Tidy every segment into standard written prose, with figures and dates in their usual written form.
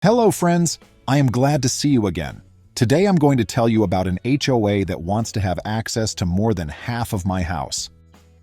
Hello friends, I am glad to see you again. Today I'm going to tell you about an HOA that wants to have access to more than half of my house.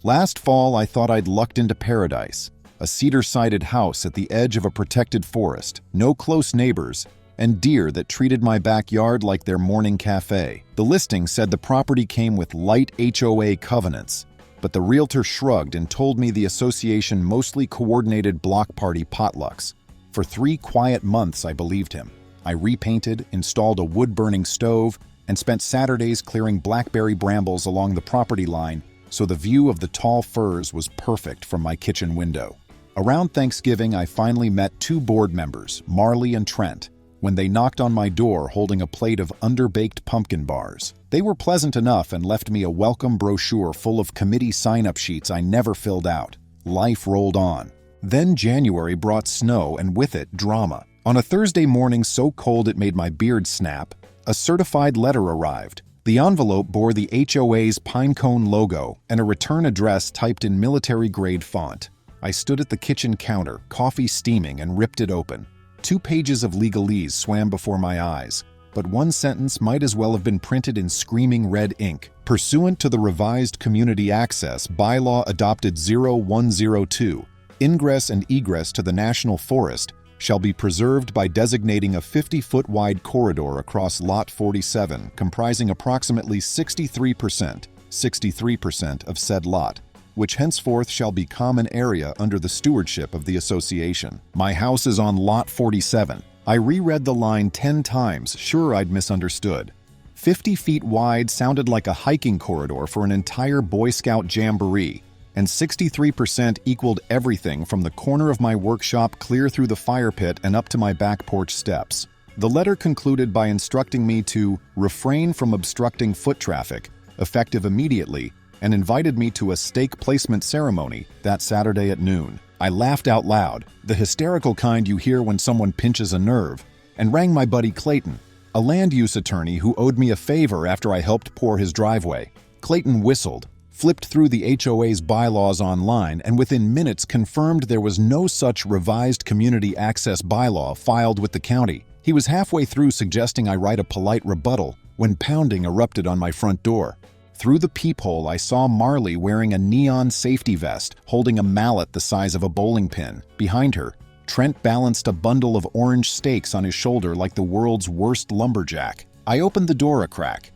Last fall I thought I'd lucked into paradise, a cedar-sided house at the edge of a protected forest, no close neighbors, and deer that treated my backyard like their morning cafe. The listing said the property came with light HOA covenants, but the realtor shrugged and told me the association mostly coordinated block party potlucks. For 3 quiet months, I believed him. I repainted, installed a wood-burning stove, and spent Saturdays clearing blackberry brambles along the property line so the view of the tall firs was perfect from my kitchen window. Around Thanksgiving, I finally met 2 board members, Marley and Trent, when they knocked on my door holding a plate of underbaked pumpkin bars. They were pleasant enough and left me a welcome brochure full of committee sign-up sheets I never filled out. Life rolled on. Then January brought snow and with it drama. On a Thursday morning so cold it made my beard snap, a certified letter arrived. The envelope bore the HOA's pinecone logo and a return address typed in military-grade font. I stood at the kitchen counter, coffee steaming, and ripped it open. 2 pages of legalese swam before my eyes, but one sentence might as well have been printed in screaming red ink. Pursuant to the revised Community Access Bylaw adopted 0102, ingress and egress to the National Forest shall be preserved by designating a 50-foot wide corridor across Lot 47, comprising approximately 63% of said lot, which henceforth shall be common area under the stewardship of the association. My house is on Lot 47. I reread the line 10 times, sure I'd misunderstood. 50 feet wide sounded like a hiking corridor for an entire Boy Scout jamboree, and 63% equaled everything from the corner of my workshop clear through the fire pit and up to my back porch steps. The letter concluded by instructing me to refrain from obstructing foot traffic, effective immediately, and invited me to a stake placement ceremony that Saturday at noon. I laughed out loud, the hysterical kind you hear when someone pinches a nerve, and rang my buddy Clayton, a land use attorney who owed me a favor after I helped pour his driveway. Clayton whistled, flipped through the HOA's bylaws online, and within minutes confirmed there was no such revised community access bylaw filed with the county. He was halfway through suggesting I write a polite rebuttal when pounding erupted on my front door. Through the peephole, I saw Marley wearing a neon safety vest, holding a mallet the size of a bowling pin. Behind her, Trent balanced a bundle of orange stakes on his shoulder like the world's worst lumberjack. I opened the door a crack.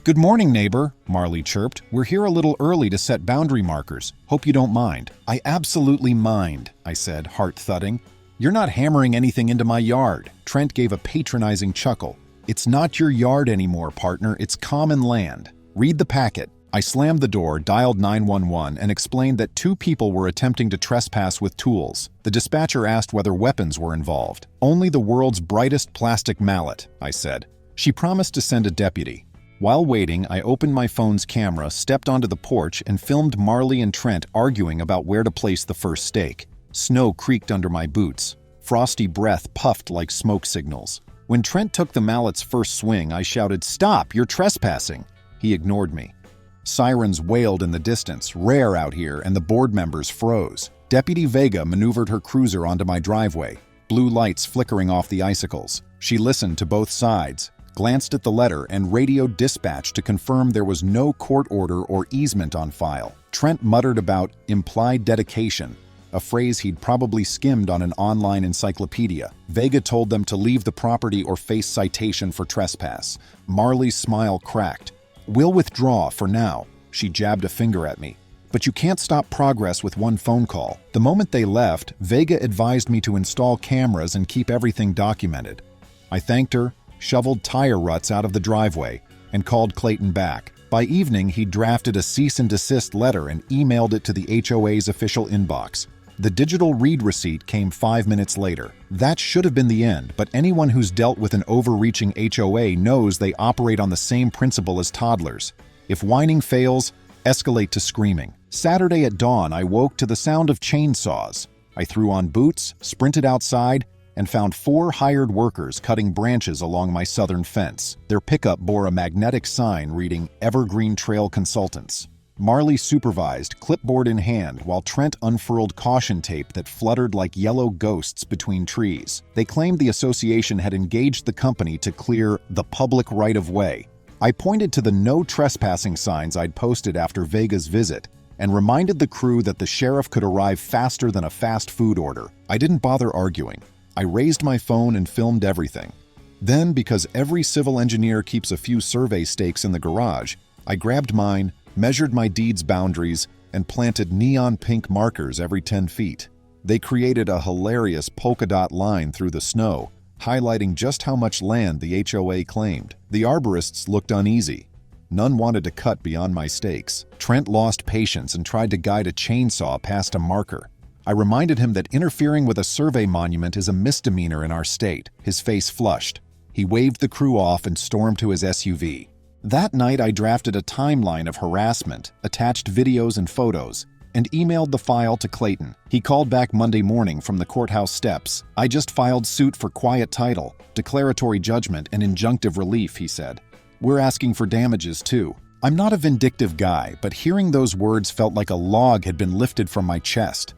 "Good morning, neighbor," Marley chirped. "We're here a little early to set boundary markers. Hope you don't mind." "I absolutely mind," I said, heart thudding. "You're not hammering anything into my yard." Trent gave a patronizing chuckle. "It's not your yard anymore, partner. It's common land. Read the packet." I slammed the door, dialed 911, and explained that 2 people were attempting to trespass with tools. The dispatcher asked whether weapons were involved. "Only the world's brightest plastic mallet," I said. She promised to send a deputy. While waiting, I opened my phone's camera, stepped onto the porch, and filmed Marley and Trent arguing about where to place the first stake. Snow creaked under my boots. Frosty breath puffed like smoke signals. When Trent took the mallet's first swing, I shouted, "Stop! You're trespassing!" He ignored me. Sirens wailed in the distance, rare out here, and the board members froze. Deputy Vega maneuvered her cruiser onto my driveway, blue lights flickering off the icicles. She listened to both sides, glanced at the letter, and radioed dispatch to confirm there was no court order or easement on file. Trent muttered about implied dedication, a phrase he'd probably skimmed on an online encyclopedia. Vega told them to leave the property or face citation for trespass. Marley's smile cracked. "We'll withdraw for now," she jabbed a finger at me. "But you can't stop progress with one phone call." The moment they left, Vega advised me to install cameras and keep everything documented. I thanked her, shoveled tire ruts out of the driveway, and called Clayton back. By evening, he drafted a cease and desist letter and emailed it to the HOA's official inbox. The digital read receipt came 5 minutes later. That should have been the end, but anyone who's dealt with an overreaching HOA knows they operate on the same principle as toddlers. If whining fails, escalate to screaming. Saturday at dawn, I woke to the sound of chainsaws. I threw on boots, sprinted outside, and found 4 hired workers cutting branches along my southern fence. Their pickup bore a magnetic sign reading Evergreen Trail Consultants. Marley supervised, clipboard in hand, while Trent unfurled caution tape that fluttered like yellow ghosts between trees. They claimed the association had engaged the company to clear the public right-of-way. I pointed to the no trespassing signs I'd posted after Vega's visit and reminded the crew that the sheriff could arrive faster than a fast food order. I didn't bother arguing. I raised my phone and filmed everything. Then, because every civil engineer keeps a few survey stakes in the garage, I grabbed mine, measured my deed's boundaries, and planted neon pink markers every 10 feet. They created a hilarious polka dot line through the snow, highlighting just how much land the HOA claimed. The arborists looked uneasy. None wanted to cut beyond my stakes. Trent lost patience and tried to guide a chainsaw past a marker. I reminded him that interfering with a survey monument is a misdemeanor in our state. His face flushed. He waved the crew off and stormed to his SUV. That night, I drafted a timeline of harassment, attached videos and photos, and emailed the file to Clayton. He called back Monday morning from the courthouse steps. "I just filed suit for quiet title, declaratory judgment, and injunctive relief," he said. "We're asking for damages, too." I'm not a vindictive guy, but hearing those words felt like a log had been lifted from my chest.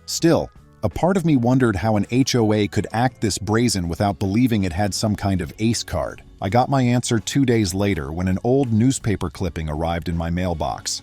Still, a part of me wondered how an HOA could act this brazen without believing it had some kind of ace card. I got my answer 2 days later when an old newspaper clipping arrived in my mailbox.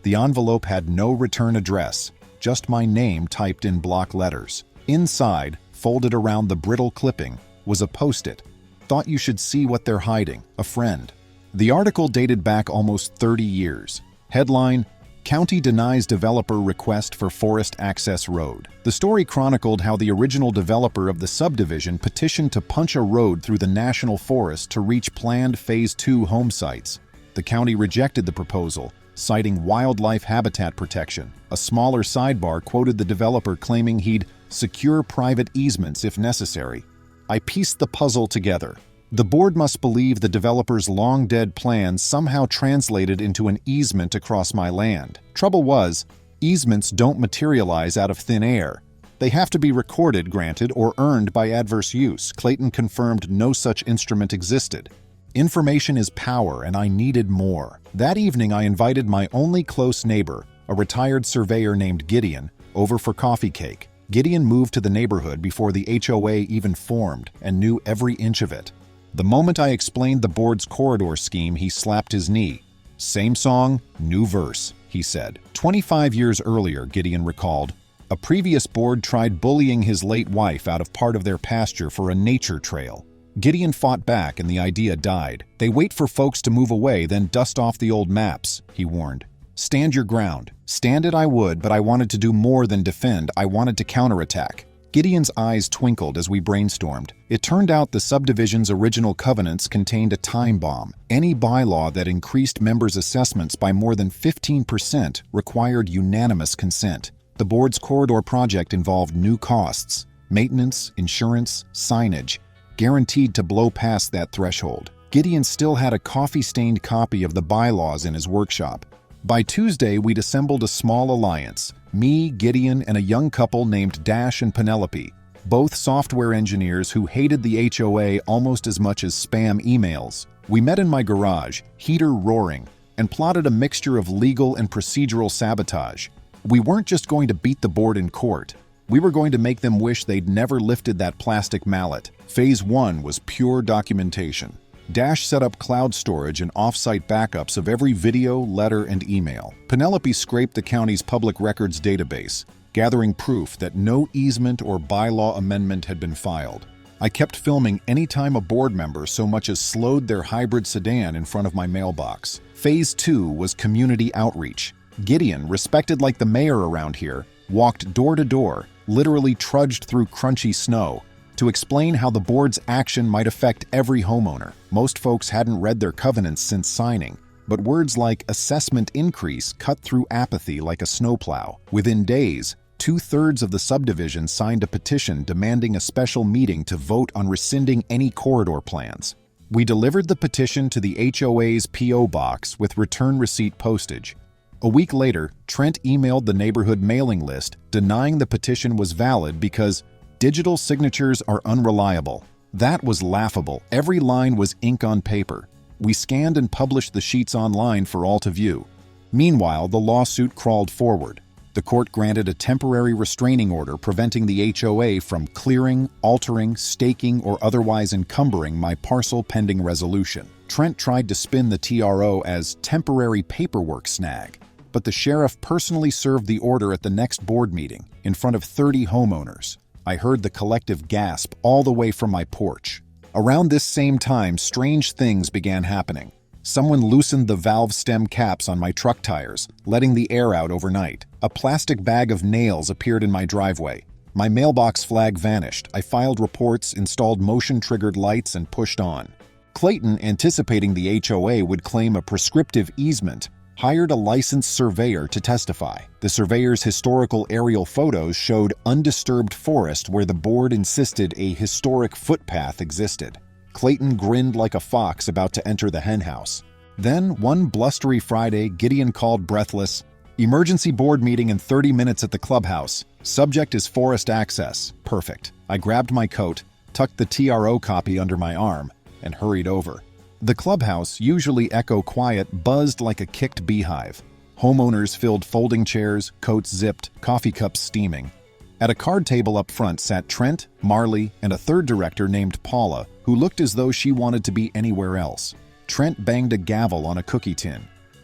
The envelope had no return address, just my name typed in block letters. Inside, folded around the brittle clipping, was a post-it. "Thought you should see what they're hiding. A friend." The article dated back almost 30 years. Headline: County denies developer request for forest access road. The story chronicled how the original developer of the subdivision petitioned to punch a road through the national forest to reach planned Phase 2 home sites. The county rejected the proposal, citing wildlife habitat protection. A smaller sidebar quoted the developer claiming he'd secure private easements if necessary. I pieced the puzzle together. The board must believe the developer's long-dead plan somehow translated into an easement across my land. Trouble was, easements don't materialize out of thin air. They have to be recorded, granted, or earned by adverse use. Clayton confirmed no such instrument existed. Information is power, and I needed more. That evening, I invited my only close neighbor, a retired surveyor named Gideon, over for coffee cake. Gideon moved to the neighborhood before the HOA even formed and knew every inch of it. The moment I explained the board's corridor scheme, he slapped his knee. "Same song, new verse," he said. 25 years earlier, Gideon recalled, a previous board tried bullying his late wife out of part of their pasture for a nature trail. Gideon fought back and the idea died. "They wait for folks to move away, then dust off the old maps," he warned. "Stand your ground." Stand it I would, but I wanted to do more than defend. I wanted to counterattack. Gideon's eyes twinkled as we brainstormed. It turned out the subdivision's original covenants contained a time bomb. Any bylaw that increased members' assessments by more than 15% required unanimous consent. The board's corridor project involved new costs, maintenance, insurance, signage, guaranteed to blow past that threshold. Gideon still had a coffee-stained copy of the bylaws in his workshop. By Tuesday, we'd assembled a small alliance. Me, Gideon, and a young couple named Dash and Penelope, both software engineers who hated the HOA almost as much as spam emails. We met in my garage, heater roaring, and plotted a mixture of legal and procedural sabotage. We weren't just going to beat the board in court. We were going to make them wish they'd never lifted that plastic mallet. Phase 1 was pure documentation. Dash set up cloud storage and off-site backups of every video, letter, and email. Penelope scraped the county's public records database, gathering proof that no easement or bylaw amendment had been filed. I kept filming anytime a board member so much as slowed their hybrid sedan in front of my mailbox. Phase 2 was community outreach. Gideon, respected like the mayor around here, walked door to door, literally trudged through crunchy snow, to explain how the board's action might affect every homeowner. Most folks hadn't read their covenants since signing, but words like assessment increase cut through apathy like a snowplow. Within days, 2/3 of the subdivision signed a petition demanding a special meeting to vote on rescinding any corridor plans. We delivered the petition to the HOA's P.O. box with return receipt postage. A week later, Trent emailed the neighborhood mailing list denying the petition was valid because digital signatures are unreliable. That was laughable. Every line was ink on paper. We scanned and published the sheets online for all to view. Meanwhile, the lawsuit crawled forward. The court granted a temporary restraining order preventing the HOA from clearing, altering, staking, or otherwise encumbering my parcel pending resolution. Trent tried to spin the TRO as temporary paperwork snag, but the sheriff personally served the order at the next board meeting in front of 30 homeowners. I heard the collective gasp all the way from my porch. Around this same time, strange things began happening. Someone loosened the valve stem caps on my truck tires, letting the air out overnight. A plastic bag of nails appeared in my driveway. My mailbox flag vanished. I filed reports, installed motion-triggered lights, and pushed on. Clayton, anticipating the HOA would claim a prescriptive easement, hired a licensed surveyor to testify. The surveyor's historical aerial photos showed undisturbed forest where the board insisted a historic footpath existed. Clayton grinned like a fox about to enter the henhouse. Then, one blustery Friday, Gideon called breathless, "Emergency board meeting in 30 minutes at the clubhouse. Subject is forest access." Perfect. I grabbed my coat, tucked the TRO copy under my arm, and hurried over. The clubhouse, usually echo quiet, buzzed like a kicked beehive. Homeowners filled folding chairs, coats zipped, coffee cups steaming. At a card table up front sat Trent, Marley, and a third director named Paula, who looked as though she wanted to be anywhere else. Trent banged a gavel on a cookie tin.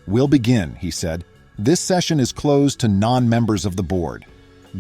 "We'll begin," he said. "This session is closed to non-members of the board."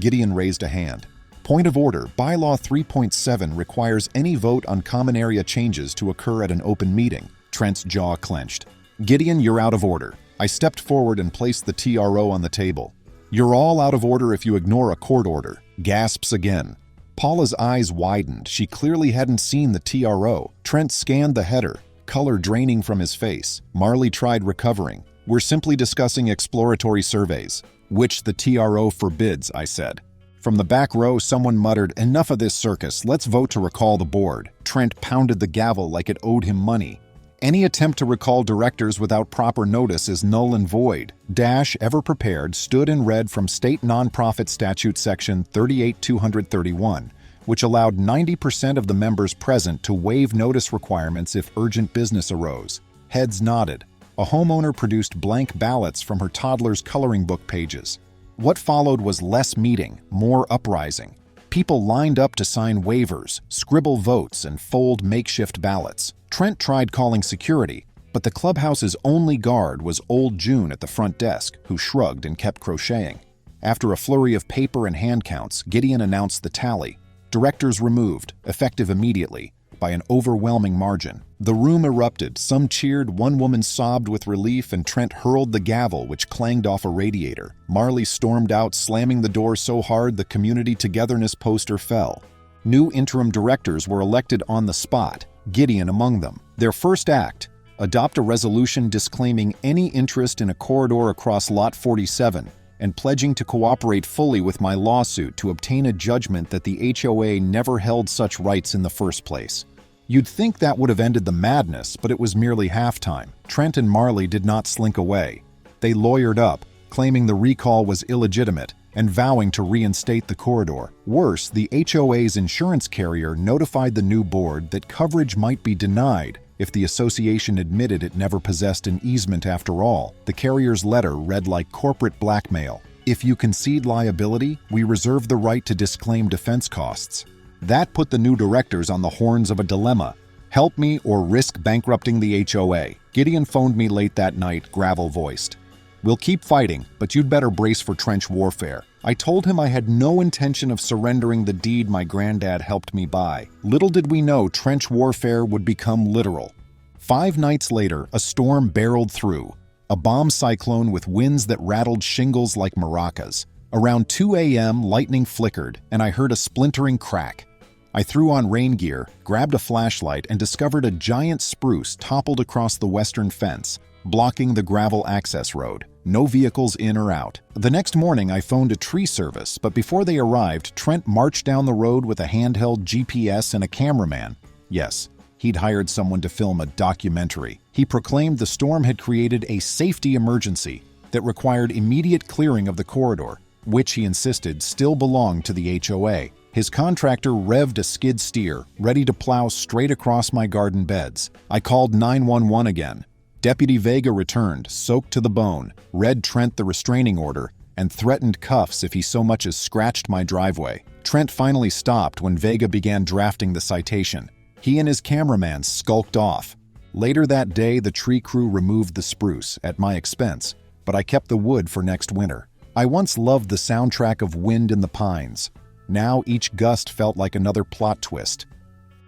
Gideon raised a hand. "Point of order. Bylaw 3.7 requires any vote on common area changes to occur at an open meeting." Trent's jaw clenched. "Gideon, you're out of order." I stepped forward and placed the TRO on the table. "You're all out of order if you ignore a court order." Gasps again. Paula's eyes widened. She clearly hadn't seen the TRO. Trent scanned the header, color draining from his face. Marley tried recovering. "We're simply discussing exploratory surveys." "Which the TRO forbids," I said. From the back row, someone muttered, "Enough of this circus. Let's vote to recall the board." Trent pounded the gavel like it owed him money. "Any attempt to recall directors without proper notice is null and void." Dash, ever prepared, stood and read from State Nonprofit Statute Section 38231, which allowed 90% of the members present to waive notice requirements if urgent business arose. Heads nodded. A homeowner produced blank ballots from her toddler's coloring book pages. What followed was less meeting, more uprising. People lined up to sign waivers, scribble votes, and fold makeshift ballots. Trent tried calling security, but the clubhouse's only guard was old June at the front desk, who shrugged and kept crocheting. After a flurry of paper and hand counts, Gideon announced the tally. Directors removed, effective immediately, by an overwhelming margin. The room erupted. Some cheered, one woman sobbed with relief, and Trent hurled the gavel, which clanged off a radiator. Marley stormed out, slamming the door so hard the community togetherness poster fell. New interim directors were elected on the spot, Gideon among them. Their first act: adopt a resolution disclaiming any interest in a corridor across Lot 47 and pledging to cooperate fully with my lawsuit to obtain a judgment that the HOA never held such rights in the first place. You'd think that would have ended the madness, but it was merely halftime. Trent and Marley did not slink away. They lawyered up, claiming the recall was illegitimate and vowing to reinstate the corridor. Worse, the HOA's insurance carrier notified the new board that coverage might be denied if the association admitted it never possessed an easement after all. The carrier's letter read like corporate blackmail. "If you concede liability, we reserve the right to disclaim defense costs." That put the new directors on the horns of a dilemma: help me or risk bankrupting the HOA. Gideon phoned me late that night, gravel-voiced. "We'll keep fighting, but you'd better brace for trench warfare." I told him I had no intention of surrendering the deed my granddad helped me buy. Little did we know trench warfare would become literal. 5 nights later, a storm barreled through, a bomb cyclone with winds that rattled shingles like maracas. Around 2 a.m., lightning flickered, and I heard a splintering crack. I threw on rain gear, grabbed a flashlight, and discovered a giant spruce toppled across the western fence, blocking the gravel access road. No vehicles in or out. The next morning, I phoned a tree service, but before they arrived, Trent marched down the road with a handheld GPS and a cameraman. Yes, he'd hired someone to film a documentary. He proclaimed the storm had created a safety emergency that required immediate clearing of the corridor, which he insisted still belonged to the HOA. His contractor revved a skid steer, ready to plow straight across my garden beds. I called 911 again. Deputy Vega returned, soaked to the bone, read Trent the restraining order, and threatened cuffs if he so much as scratched my driveway. Trent finally stopped when Vega began drafting the citation. He and his cameraman skulked off. Later that day, the tree crew removed the spruce, at my expense, but I kept the wood for next winter. I once loved the soundtrack of Wind in the Pines. Now each gust felt like another plot twist.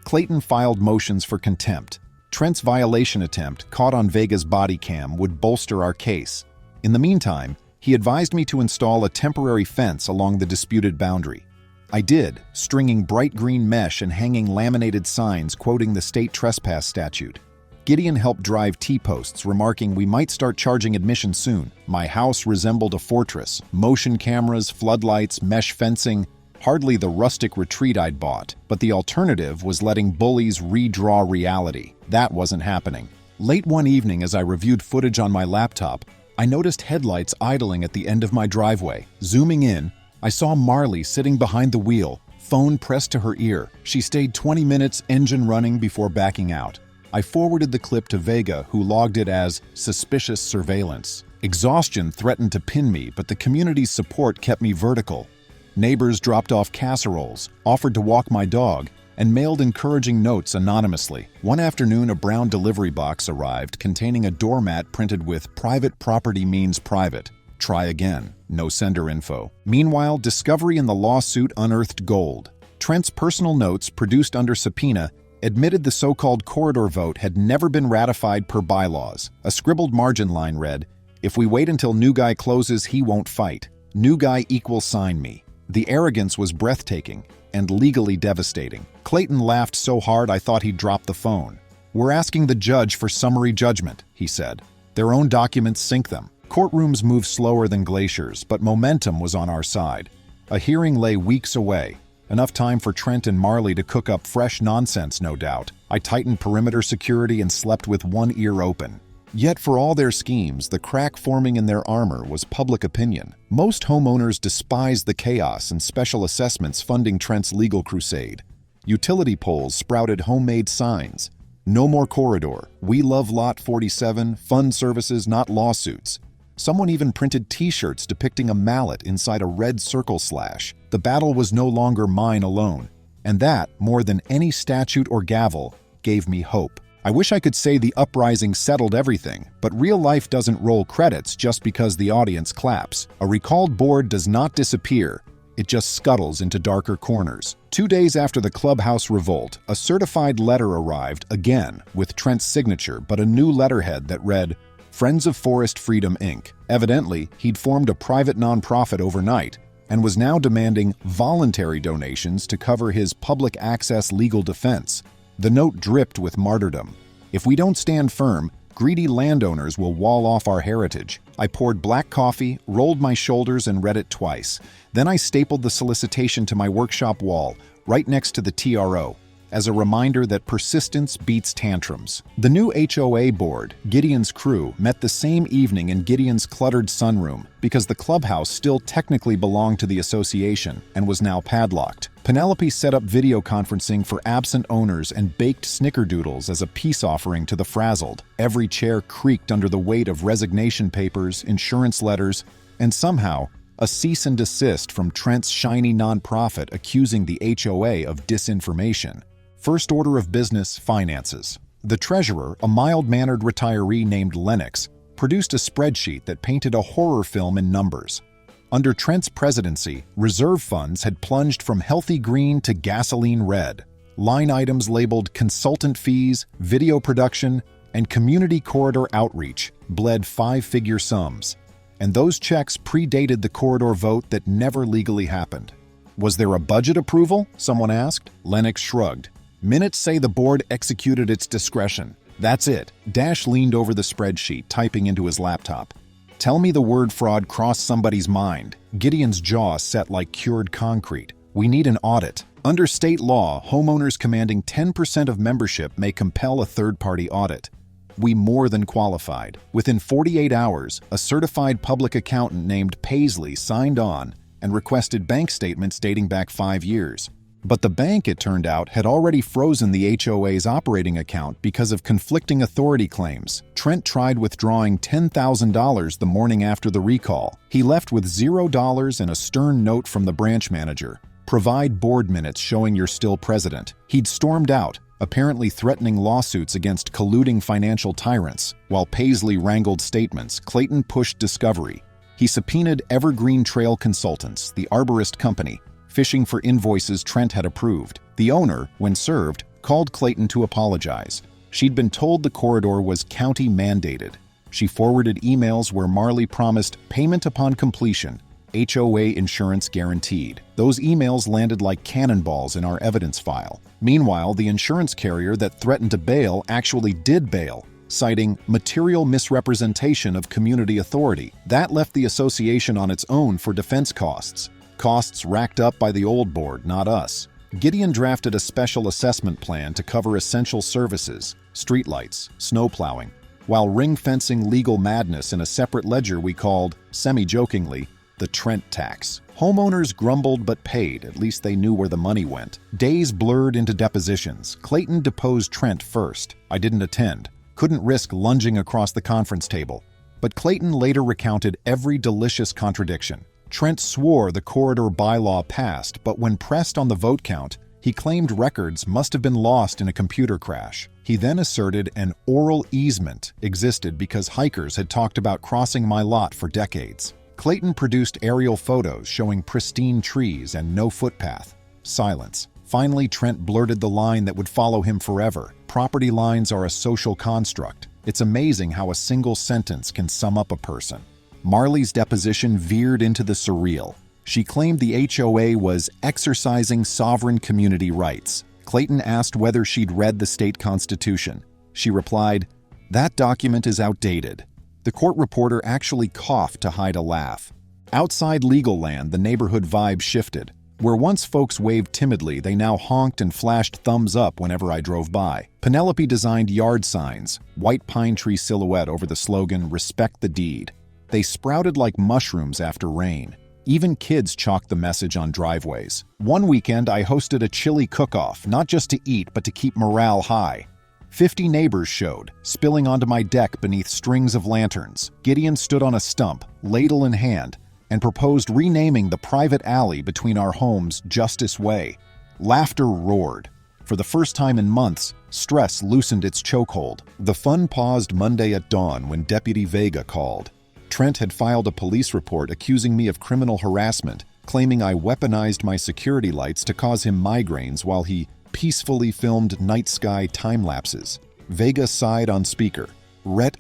Clayton filed motions for contempt. Trent's violation attempt, caught on Vega's body cam, would bolster our case. In the meantime, he advised me to install a temporary fence along the disputed boundary. I did, stringing bright green mesh and hanging laminated signs quoting the state trespass statute. Gideon helped drive T-posts, remarking we might start charging admission soon. My house resembled a fortress. Motion cameras, floodlights, mesh fencing, hardly the rustic retreat I'd bought. But the alternative was letting bullies redraw reality. That wasn't happening. Late one evening, as I reviewed footage on my laptop, I noticed headlights idling at the end of my driveway. Zooming in, I saw Marley sitting behind the wheel, phone pressed to her ear. She stayed 20 minutes, engine running, before backing out. I forwarded the clip to Vega, who logged it as suspicious surveillance. Exhaustion threatened to pin me, but the community's support kept me vertical. Neighbors dropped off casseroles, offered to walk my dog, and mailed encouraging notes anonymously. One afternoon, a brown delivery box arrived containing a doormat printed with "Private property means private. Try again. No sender info." Meanwhile, discovery in the lawsuit unearthed gold. Trent's personal notes, produced under subpoena, admitted the so-called corridor vote had never been ratified per bylaws. A scribbled margin line read, "If we wait until new guy closes, he won't fight. New guy equals sign me." The arrogance was breathtaking and legally devastating. Clayton laughed so hard I thought he'd drop the phone. "We're asking the judge for summary judgment," he said. "Their own documents sink them." Courtrooms move slower than glaciers, but momentum was on our side. A hearing lay weeks away. Enough time for Trent and Marley to cook up fresh nonsense, no doubt. I tightened perimeter security and slept with one ear open. Yet for all their schemes, the crack forming in their armor was public opinion. Most homeowners despised the chaos and special assessments funding Trent's legal crusade. Utility poles sprouted homemade signs. "No more corridor. We love Lot 47. Fund services, not lawsuits." Someone even printed T-shirts depicting a mallet inside a red circle slash. The battle was no longer mine alone. And that, more than any statute or gavel, gave me hope. I wish I could say the uprising settled everything, but real life doesn't roll credits just because the audience claps. A recalled board does not disappear. It just scuttles into darker corners. 2 days after the clubhouse revolt, a certified letter arrived, again, with Trent's signature, but a new letterhead that read, "Friends of Forest Freedom, Inc." Evidently, he'd formed a private nonprofit overnight and was now demanding voluntary donations to cover his public access legal defense. The note dripped with martyrdom. "If we don't stand firm, greedy landowners will wall off our heritage." I poured black coffee, rolled my shoulders, and read it twice. Then I stapled the solicitation to my workshop wall, right next to the TRO, as a reminder that persistence beats tantrums. The new HOA board, Gideon's crew, met the same evening in Gideon's cluttered sunroom because the clubhouse still technically belonged to the association and was now padlocked. Penelope set up video conferencing for absent owners and baked snickerdoodles as a peace offering to the frazzled. Every chair creaked under the weight of resignation papers, insurance letters, and somehow, a cease and desist from Trent's shiny nonprofit accusing the HOA of disinformation. First order of business, finances. The treasurer, a mild-mannered retiree named Lennox, produced a spreadsheet that painted a horror film in numbers. Under Trent's presidency, reserve funds had plunged from healthy green to gasoline red. Line items labeled consultant fees, video production, and community corridor outreach bled five-figure sums. And those checks predated the corridor vote that never legally happened. "Was there a budget approval?" someone asked. Lennox shrugged. "Minutes say the board executed its discretion. That's it." Dash leaned over the spreadsheet, typing into his laptop. "Tell me the word fraud crossed somebody's mind." Gideon's jaw set like cured concrete. "We need an audit." Under state law, homeowners commanding 10% of membership may compel a third-party audit. We more than qualified. Within 48 hours, a certified public accountant named Paisley signed on and requested bank statements dating back 5 years. But the bank, it turned out, had already frozen the HOA's operating account because of conflicting authority claims. Trent tried withdrawing $10,000 the morning after the recall. He left with $0 and a stern note from the branch manager. "Provide board minutes showing you're still president." He'd stormed out, apparently threatening lawsuits against colluding financial tyrants. While Paisley wrangled statements, Clayton pushed discovery. He subpoenaed Evergreen Trail Consultants, the arborist company, fishing for invoices Trent had approved. The owner, when served, called Clayton to apologize. She'd been told the corridor was county mandated. She forwarded emails where Marley promised payment upon completion, HOA insurance guaranteed. Those emails landed like cannonballs in our evidence file. Meanwhile, the insurance carrier that threatened to bail actually did bail, citing material misrepresentation of community authority. That left the association on its own for defense costs. Costs racked up by the old board, not us. Gideon drafted a special assessment plan to cover essential services, streetlights, snow plowing, while ring-fencing legal madness in a separate ledger we called, semi-jokingly, the Trent tax. Homeowners grumbled but paid, at least they knew where the money went. Days blurred into depositions. Clayton deposed Trent first. I didn't attend. Couldn't risk lunging across the conference table. But Clayton later recounted every delicious contradiction. Trent swore the corridor bylaw passed, but when pressed on the vote count, he claimed records must have been lost in a computer crash. He then asserted an oral easement existed because hikers had talked about crossing my lot for decades. Clayton produced aerial photos showing pristine trees and no footpath. Silence. Finally, Trent blurted the line that would follow him forever. Property lines are a social construct. It's amazing how a single sentence can sum up a person. Marley's deposition veered into the surreal. She claimed the HOA was exercising sovereign community rights. Clayton asked whether she'd read the state constitution. She replied, "That document is outdated." The court reporter actually coughed to hide a laugh. Outside legal land, the neighborhood vibe shifted. Where once folks waved timidly, they now honked and flashed thumbs up whenever I drove by. Penelope designed yard signs, white pine tree silhouette over the slogan, "Respect the deed." They sprouted like mushrooms after rain. Even kids chalked the message on driveways. One weekend, I hosted a chili cook-off, not just to eat, but to keep morale high. 50 neighbors showed, spilling onto my deck beneath strings of lanterns. Gideon stood on a stump, ladle in hand, and proposed renaming the private alley between our homes Justice Way. Laughter roared. For the first time in months, stress loosened its chokehold. The fun paused Monday at dawn when Deputy Vega called. Trent had filed a police report accusing me of criminal harassment, claiming I weaponized my security lights to cause him migraines while he peacefully filmed night sky time lapses. Vega sighed on speaker.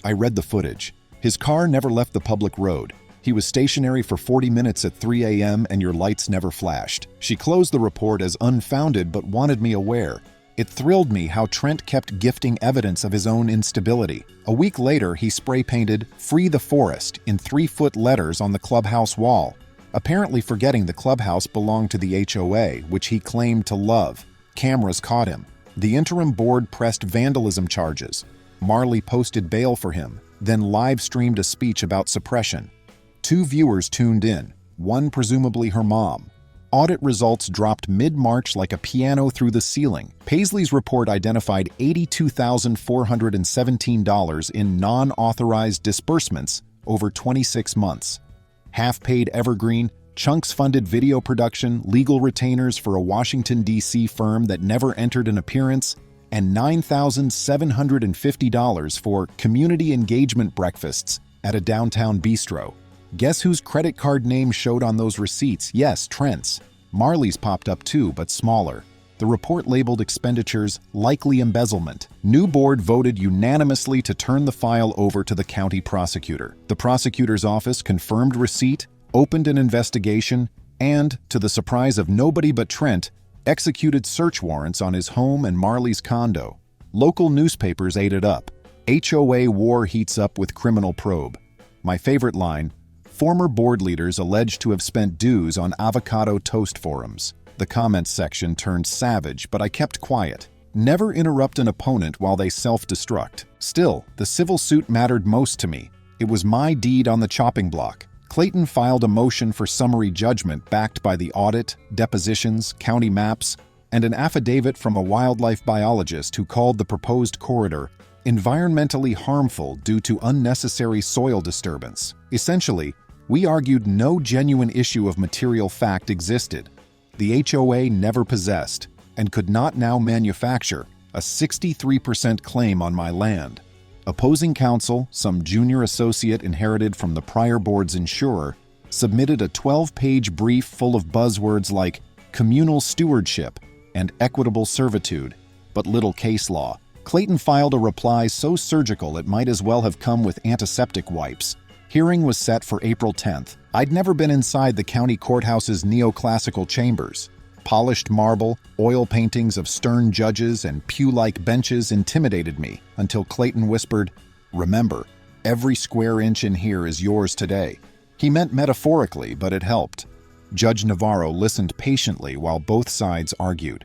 I read the footage. His car never left the public road. He was stationary for 40 minutes at 3 a.m. and your lights never flashed. She closed the report as unfounded but wanted me aware. It thrilled me how Trent kept gifting evidence of his own instability. A week later, he spray-painted "Free the Forest" in 3-foot letters on the clubhouse wall, apparently forgetting the clubhouse belonged to the HOA, which he claimed to love. Cameras caught him. The interim board pressed vandalism charges. Marley posted bail for him, then live-streamed a speech about suppression. 2 viewers tuned in, one presumably her mom. Audit results dropped mid-March like a piano through the ceiling. Paisley's report identified $82,417 in non-authorized disbursements over 26 months. Half-paid Evergreen, chunks-funded video production, legal retainers for a Washington, D.C. firm that never entered an appearance, and $9,750 for community engagement breakfasts at a downtown bistro. Guess whose credit card name showed on those receipts? Yes, Trent's. Marley's popped up too, but smaller. The report labeled expenditures likely embezzlement. New board voted unanimously to turn the file over to the county prosecutor. The prosecutor's office confirmed receipt, opened an investigation, and, to the surprise of nobody but Trent, executed search warrants on his home and Marley's condo. Local newspapers ate it up. HOA war heats up with criminal probe. My favorite line, former board leaders alleged to have spent dues on avocado toast forums. The comments section turned savage, but I kept quiet. Never interrupt an opponent while they self-destruct. Still, the civil suit mattered most to me. It was my deed on the chopping block. Clayton filed a motion for summary judgment backed by the audit, depositions, county maps, and an affidavit from a wildlife biologist who called the proposed corridor environmentally harmful due to unnecessary soil disturbance. Essentially, we argued no genuine issue of material fact existed. The HOA never possessed and could not now manufacture a 63% claim on my land. Opposing counsel, some junior associate inherited from the prior board's insurer, submitted a 12-page brief full of buzzwords like communal stewardship and equitable servitude, but little case law. Clayton filed a reply so surgical it might as well have come with antiseptic wipes. Hearing was set for April 10th. I'd never been inside the county courthouse's neoclassical chambers. Polished marble, oil paintings of stern judges, and pew-like benches intimidated me until Clayton whispered, "Remember, every square inch in here is yours today." He meant metaphorically, but it helped. Judge Navarro listened patiently while both sides argued.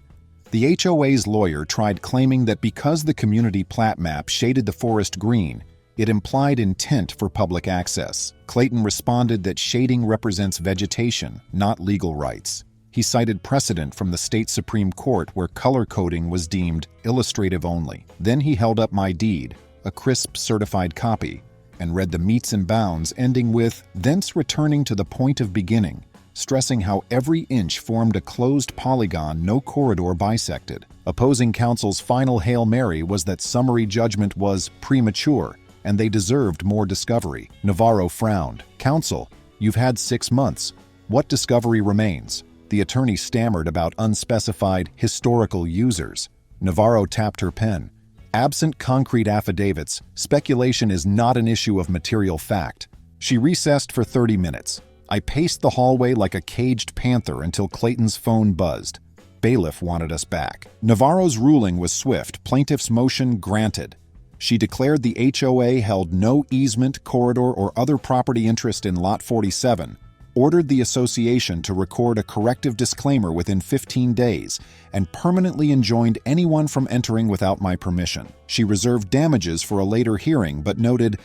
The HOA's lawyer tried claiming that because the community plat map shaded the forest green, it implied intent for public access. Clayton responded that shading represents vegetation, not legal rights. He cited precedent from the state Supreme Court where color coding was deemed illustrative only. Then he held up my deed, a crisp certified copy, and read the metes and bounds ending with, "thence returning to the point of beginning," stressing how every inch formed a closed polygon no corridor bisected. Opposing counsel's final Hail Mary was that summary judgment was premature, and they deserved more discovery. Navarro frowned. "Counsel, you've had 6 months. What discovery remains?" The attorney stammered about unspecified historical users. Navarro tapped her pen. "Absent concrete affidavits, speculation is not an issue of material fact." She recessed for 30 minutes. I paced the hallway like a caged panther until Clayton's phone buzzed. Bailiff wanted us back. Navarro's ruling was swift. Plaintiff's motion granted. She declared the HOA held no easement, corridor, or other property interest in Lot 47, ordered the association to record a corrective disclaimer within 15 days, and permanently enjoined anyone from entering without my permission. She reserved damages for a later hearing, but noted,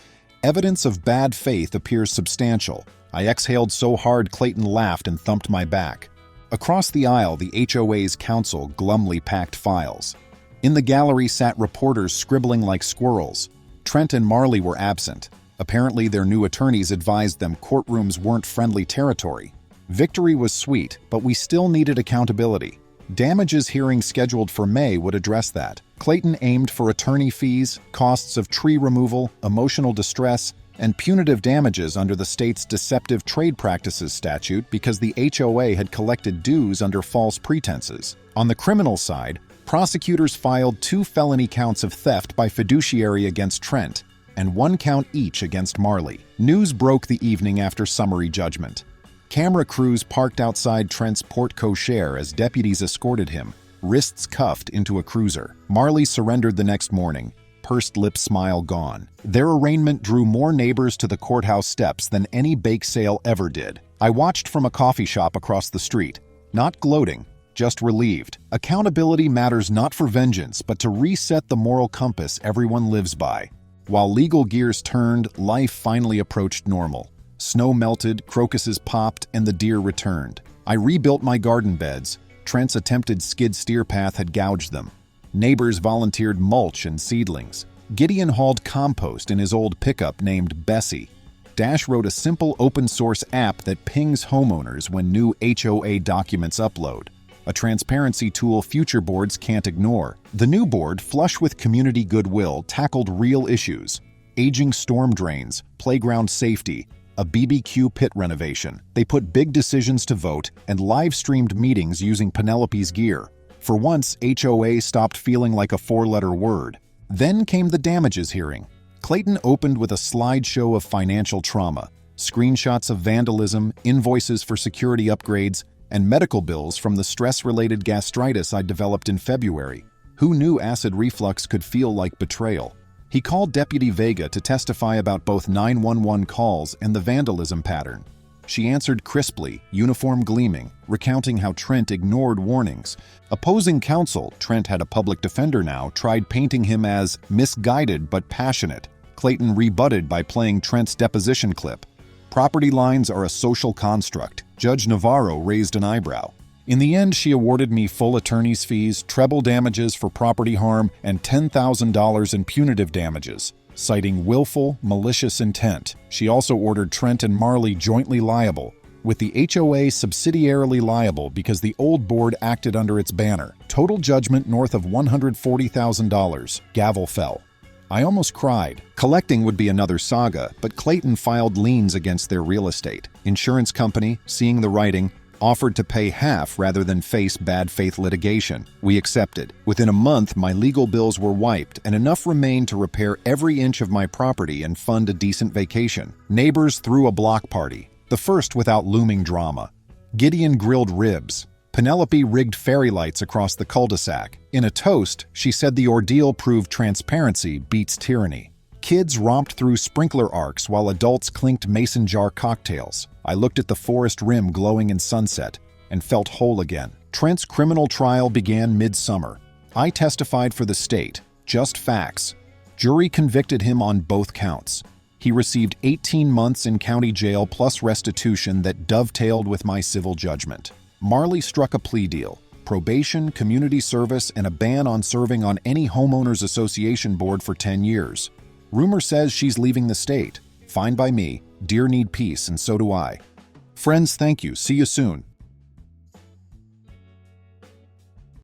"Evidence of bad faith appears substantial." I exhaled so hard Clayton laughed and thumped my back. Across the aisle, the HOA's counsel glumly packed files. In the gallery sat reporters scribbling like squirrels. Trent and Marley were absent. Apparently, their new attorneys advised them courtrooms weren't friendly territory. Victory was sweet, but we still needed accountability. Damages hearing scheduled for May would address that. Clayton aimed for attorney fees, costs of tree removal, emotional distress, and punitive damages under the state's Deceptive Trade Practices statute because the HOA had collected dues under false pretenses. On the criminal side, prosecutors filed 2 felony counts of theft by fiduciary against Trent, and 1 count each against Marley. News broke the evening after summary judgment. Camera crews parked outside Trent's porte cochere as deputies escorted him, wrists cuffed, into a cruiser. Marley surrendered the next morning, pursed lip smile gone. Their arraignment drew more neighbors to the courthouse steps than any bake sale ever did. I watched from a coffee shop across the street, not gloating, just relieved. Accountability matters not for vengeance, but to reset the moral compass everyone lives by. While legal gears turned, life finally approached normal. Snow melted, crocuses popped, and the deer returned. I rebuilt my garden beds. Trent's attempted skid steer path had gouged them. Neighbors volunteered mulch and seedlings. Gideon hauled compost in his old pickup named Bessie. Dash wrote a simple open-source app that pings homeowners when new HOA documents upload, a transparency tool future boards can't ignore. The new board, flush with community goodwill, tackled real issues: aging storm drains, playground safety, a BBQ pit renovation. They put big decisions to vote and live-streamed meetings using Penelope's gear. For once, HOA stopped feeling like a 4-letter word. Then came the damages hearing. Clayton opened with a slideshow of financial trauma, screenshots of vandalism, invoices for security upgrades, and medical bills from the stress-related gastritis I developed in February. Who knew acid reflux could feel like betrayal? He called Deputy Vega to testify about both 911 calls and the vandalism pattern. She answered crisply, uniform gleaming, recounting how Trent ignored warnings. Opposing counsel, Trent had a public defender now, tried painting him as misguided but passionate. Clayton rebutted by playing Trent's deposition clip. Property lines are a social construct. Judge Navarro raised an eyebrow. In the end, she awarded me full attorney's fees, treble damages for property harm, and $10,000 in punitive damages, citing willful, malicious intent. She also ordered Trent and Marley jointly liable, with the HOA subsidiarily liable because the old board acted under its banner. Total judgment north of $140,000. Gavel fell. I almost cried. Collecting would be another saga, but Clayton filed liens against their real estate. Insurance company, seeing the writing, offered to pay half rather than face bad faith litigation. We accepted. Within a month, my legal bills were wiped, and enough remained to repair every inch of my property and fund a decent vacation. Neighbors threw a block party, the first without looming drama. Gideon grilled ribs. Penelope rigged fairy lights across the cul-de-sac. In a toast, she said the ordeal proved transparency beats tyranny. Kids romped through sprinkler arcs while adults clinked mason jar cocktails. I looked at the forest rim glowing in sunset and felt whole again. Trent's criminal trial began mid-summer. I testified for the state, just facts. Jury convicted him on both counts. He received 18 months in county jail plus restitution that dovetailed with my civil judgment. Marley struck a plea deal: probation, community service, and a ban on serving on any homeowners association board for 10 years. Rumor says she's leaving the state. Fine by me. Deer need peace, and so do I. Friends, thank you. See you soon.